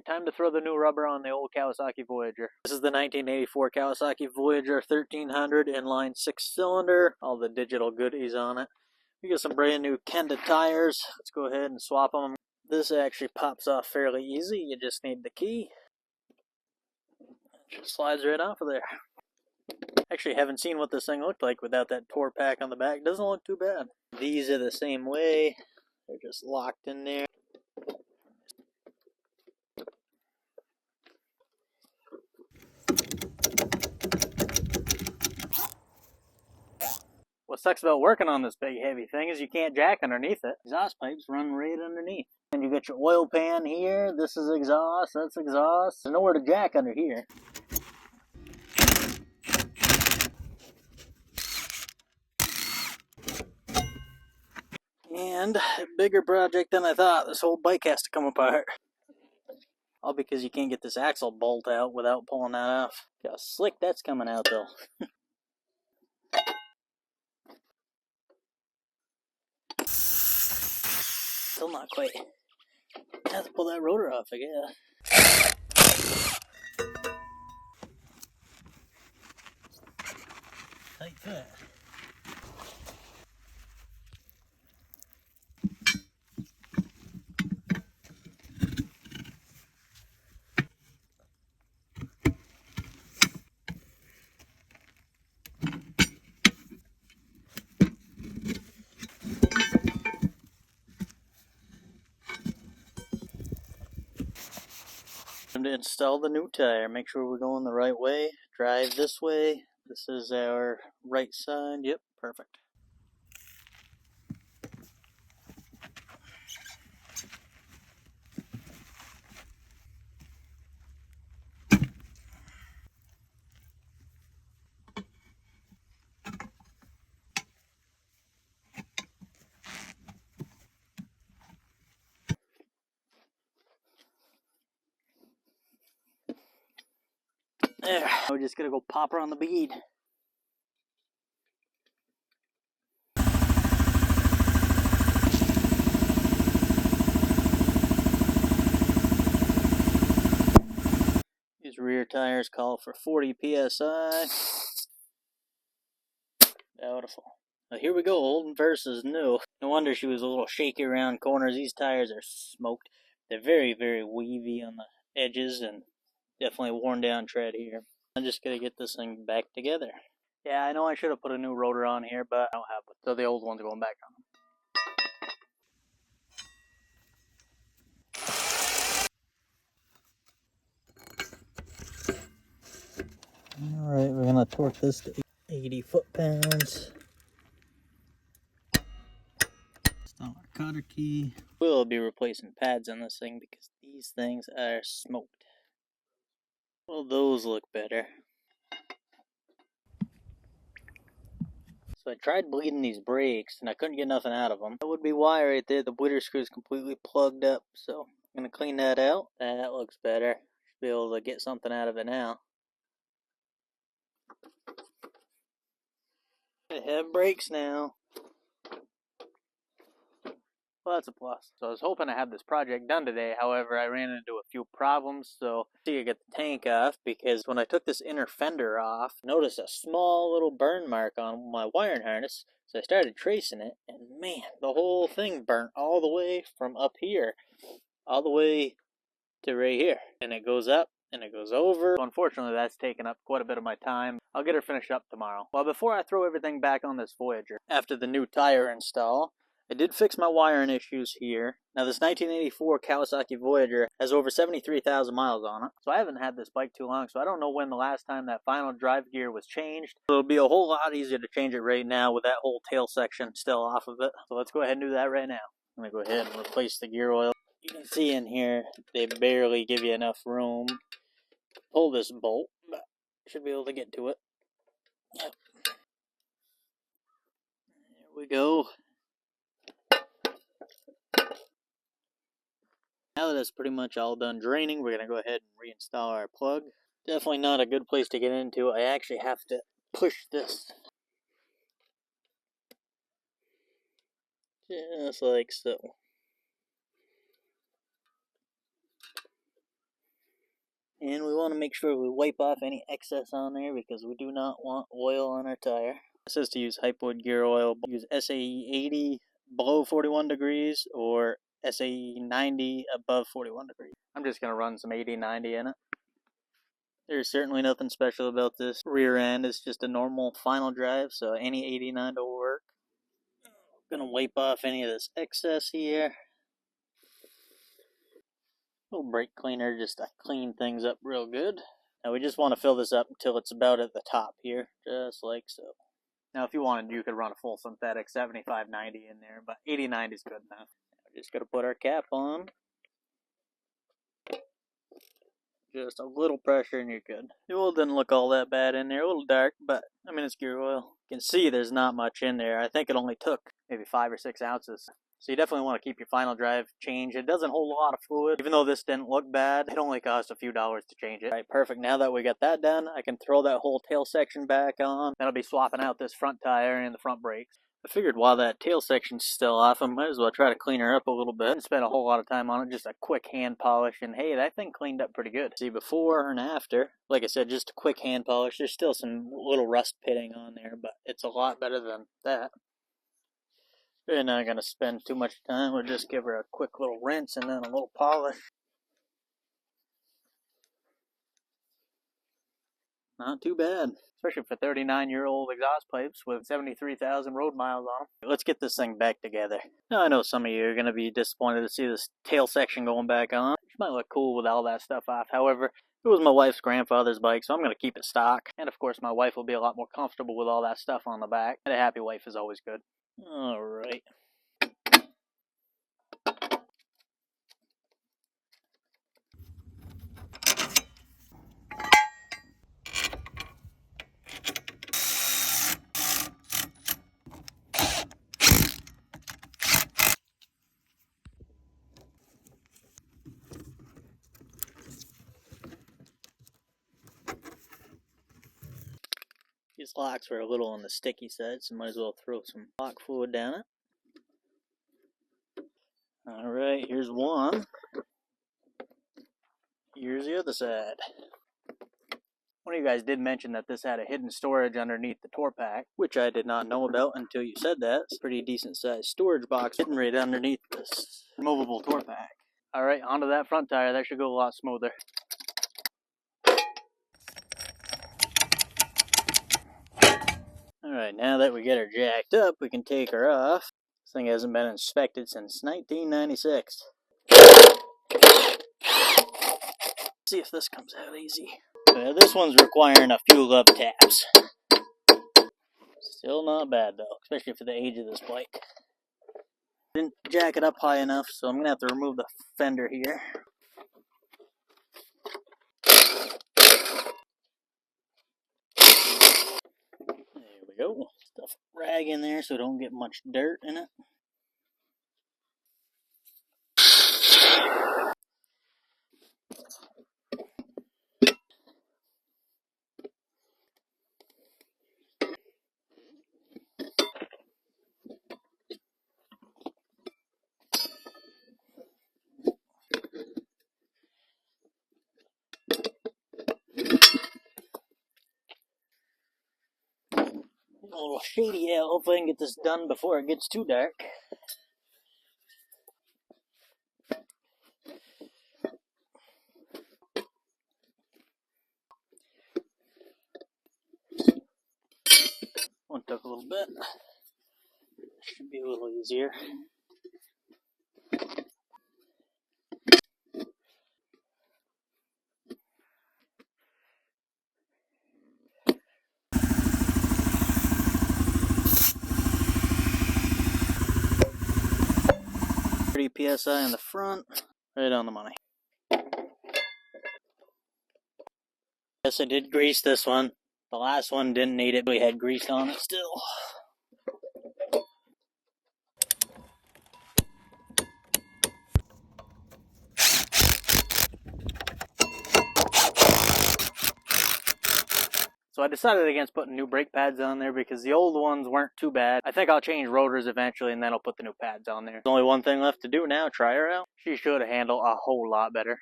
Time to throw the new rubber on the old Kawasaki Voyager. This is the 1984 Kawasaki Voyager 1300 inline 6-cylinder. All the digital goodies on it. We got some brand new Kenda tires. Let's go ahead and swap them. This actually pops off fairly easy. You just need the key. It just slides right off of there. Actually, haven't seen what this thing looked like without that tour pack on the back. Doesn't look too bad. These are the same way. They're just locked in there. What sucks about working on this big heavy thing is you can't jack underneath it. Exhaust pipes run right underneath. And you got your oil pan here. This is exhaust, that's exhaust. There's nowhere to jack under here. And a bigger project than I thought. This whole bike has to come apart. All because you can't get this axle bolt out without pulling that off. Look how slick that's coming out though. Still not quite. I have to pull that rotor off, I guess. Tight fit. Time to install the new tire. Make sure we're going the right way. Drive this way. This is our right side. Yep, perfect. There. We're just gonna go pop her on the bead. These rear tires call for 40 psi. Beautiful. Now here we go, old versus new. No wonder she was a little shaky around corners. These tires are smoked. They're very, very weavy on the edges and definitely worn down tread here. I'm just gonna get this thing back together. Yeah, I know I should have put a new rotor on here, but I don't have it. So the old one's going back on. Alright, we're gonna torque this to 80 foot-pounds. Install our cotter key. We'll be replacing pads on this thing because these things are smoked. Well, those look better. So I tried bleeding these brakes and I couldn't get nothing out of them. That would be why right there. The bleeder screw is completely plugged up. So I'm going to clean that out. That looks better. Should be able to get something out of it now. I have brakes now. Well, that's a plus. So I was hoping to have this project done today. However, I ran into a few problems. So I get the tank off because when I took this inner fender off, I noticed a small little burn mark on my wiring harness. So I started tracing it and man, the whole thing burnt all the way from up here, all the way to right here. And it goes up and it goes over. So unfortunately, that's taken up quite a bit of my time. I'll get her finished up tomorrow. Well, before I throw everything back on this Voyager, after the new tire install, I did fix my wiring issues here. Now this 1984 Kawasaki Voyager has over 73,000 miles on it. So I haven't had this bike too long, so I don't know when the last time that final drive gear was changed. So it'll be a whole lot easier to change it right now with that whole tail section still off of it. So let's go ahead and do that right now. I'm going to go ahead and replace the gear oil. You can see in here, they barely give you enough room to pull this bolt, but should be able to get to it. Yep. There we go. Now that it's pretty much all done draining, we're going to go ahead and reinstall our plug. Definitely not a good place to get into. I actually have to push this. Just like so. And we want to make sure we wipe off any excess on there because we do not want oil on our tire. It says to use Hypewood gear oil. Use SAE 80 below 41 degrees or SAE 90 above 41 degrees. I'm just going to run some 80-90 in it. There's certainly nothing special about this rear end. It's just a normal final drive, so any 89 will work. I'm going to wipe off any of this excess here. Little brake cleaner just to clean things up real good. Now we just want to fill this up until it's about at the top here, just like so. Now if you wanted, you could run a full synthetic 75-90 in there, but 80-90 is good enough. We're just going to put our cap on. Just a little pressure and you're good. The oil didn't look all that bad in there, a little dark, but I mean it's gear oil. You can see there's not much in there. I think it only took maybe 5 or 6 ounces. So you definitely want to keep your final drive changed. It doesn't hold a lot of fluid. Even though this didn't look bad, it only cost a few dollars to change it. All right, perfect. Now that we got that done, I can throw that whole tail section back on. Then I'll be swapping out this front tire and the front brakes. I figured while that tail section's still off, I might as well try to clean her up a little bit. Didn't spend a whole lot of time on it, just a quick hand polish, and hey, that thing cleaned up pretty good. See, before and after, like I said, just a quick hand polish. There's still some little rust pitting on there, but it's a lot better than that. We're not going to spend too much time. We'll just give her a quick little rinse and then a little polish. Not too bad, especially for 39-year-old exhaust pipes with 73,000 road miles on them. Let's get this thing back together. Now, I know some of you are going to be disappointed to see this tail section going back on. It might look cool with all that stuff off. However, it was my wife's grandfather's bike, so I'm going to keep it stock. And of course, my wife will be a lot more comfortable with all that stuff on the back. And a happy wife is always good. Alright. These locks were a little on the sticky side, so might as well throw some lock fluid down it. Alright, here's one. Here's the other side. One of you guys did mention that this had a hidden storage underneath the tour pack, which I did not know about until you said that. It's a pretty decent sized storage box hidden right underneath this removable tour pack. Alright, onto that front tire. That should go a lot smoother. Alright, now that we get her jacked up, we can take her off. This thing hasn't been inspected since 1996. See if this comes out easy. This one's requiring a few love taps. Still not bad though, especially for the age of this bike. Didn't jack it up high enough, so I'm going to have to remove the fender here. There we go. Stuff a rag in there so don't get much dirt in it. A little shady out. Hopefully I can get this done before it gets too dark. One took a little bit. Should be a little easier. PSI in the front, right on the money. Yes, I did grease this one. The last one didn't need it, but we had grease on it still. So I decided against putting new brake pads on there because the old ones weren't too bad. I think I'll change rotors eventually and then I'll put the new pads on there. There's only one thing left to do now, try her out. She should handle a whole lot better.